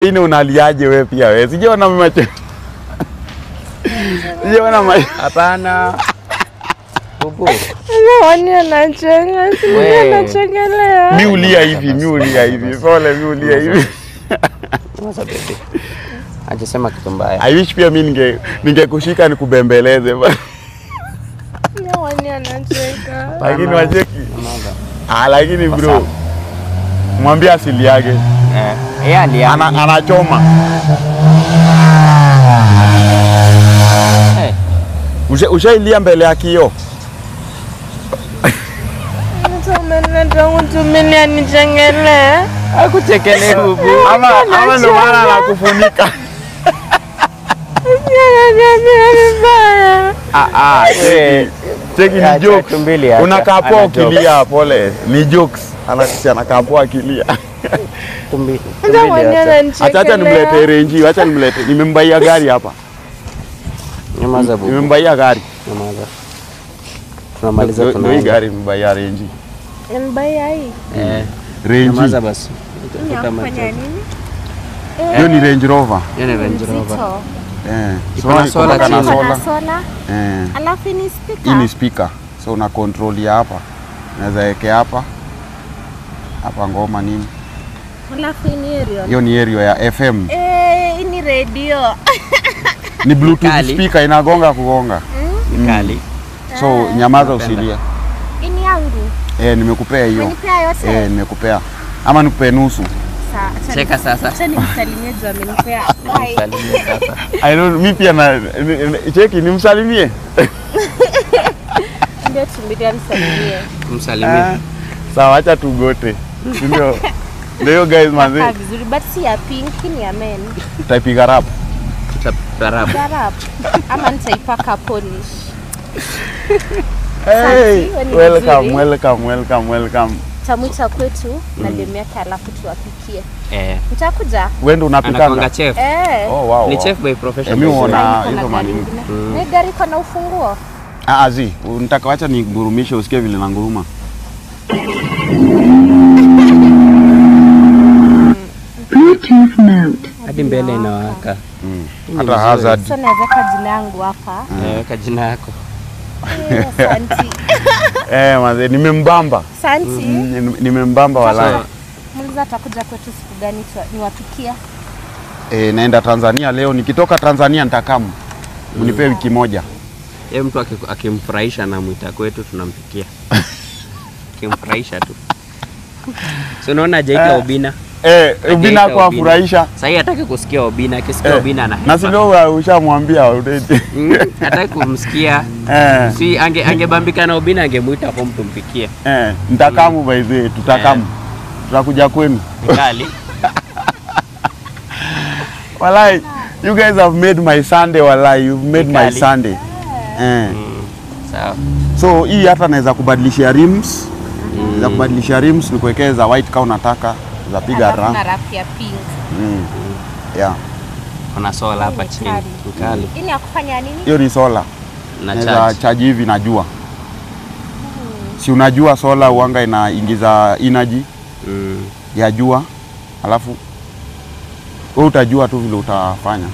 Ini unaliaje wewe pia wewe? Sijaona macho. Sijaona macho. Hapana. Bubu. Wani anachenga, sisi anachengelea. Miulia hivi. Pole miulia hivi. Masa bebe. Ajisema kitu mbaya. I wish pia mimi ningekushika nikubembeleze. Wani anacheka. Lakini wacheki. Lakini bro. Mwambie asili yake. Yeye aliana anachoma. Ushailia mbele ya kioo? Tumeni anichengelee. Akuchekelee bubu. Ama ndo maana anakufunika. Cheki ni jokes. Unakaa poa ukilia pole. Ni jokes. Anakaa poa akilia. Tumbi. Acha nimlete Renji, acha nimlete. Nimembaia gari hapa. Nyamaza bubu. Nimembaia gari. Nyamaza. Tunamaliza Ndio hii gari nimembaia Renji. Nimembaia hii. Renji. Nyamaza basi. Unafanya nini? Hiyo ni Range Rover. Hiyo ni Range Rover. Kuna sola chini. Sola. Alafu ni speaker. Hii ni speaker. So una control ya hapa. Unaweza weke hapa. Hapa ngoma nini? Alafu ni stereo. Hiyo ni stereo ya FM. Hii ni radio. Ni Bluetooth speaker inagonga kugonga. Ni kali. So nyamaza usilia. Hii ni yangu. Nimekupea hiyo. Umenipea yote? Nimekupea. Ama nikupe nusu. Sawa. Cheka sasa. Acha nimsalimie juu amenipea. Msalimie sasa. I don't mimi pia na cheki nimsalimie. Ndio tumbidia msalimie. Msalimie. Sawa, acha tugote. Ndio guys manze. Vizuri but si ya pink ni ya men. Utaipiga rap. Rap. Ama nitaipaka polish. Hey, welcome. Tamuita kwetu na demu yake alafu tuwapikie. Utakuja? Wewe ndo unapikanga? Anakuanga chef. Oh wow. Ni chef by profession. Mimi unaona hizo manini. Ni gari iko na ufunguo? Azi, unataka acha nigurumishe usikie vile na nguruma. Bluetooth mode. Hadi mbele inawaka. Hata hazard. Sasa naweka jina yangu hapa. Weka jina yako. Asante. Manze nimembamba. Asante. Nimembamba walai. Muuliza atakuja kwetu siku gani niwapikia? Naenda Tanzania leo, nikitoka Tanzania nitakamu. Unipe wiki moja. Yeye mtu akimfurahisha na muita kwetu tunampikia. Akimfurahisha tu. So unaona hajaita Obina. Obina kwa furahisha. Sasa hataki kusikia Obina, akisikia Obina na. Na sio ushamwambia udete. Hataki kumsikia. Si angebambika na Obina angemuita kwa mtu mpikie. Nitakamu by the way, tutakamu. Tutakuja kwenu. Kali. Walai, you guys have made my Sunday walai, you've made my Sunday. Sawa. So hii hata naweza kubadilishia rims. Naweza kubadilishia rims nikuwekeza white kama unataka. Za piga rangi. Na rap ya pink. Yeah. Kuna sola hapa chini. Kali. Hii ni ya kufanya nini? Hiyo ni sola. Na charge hivi najua. Si unajua sola uanga inaingiza energy ya jua. Alafu wewe utajua tu vile utafanya.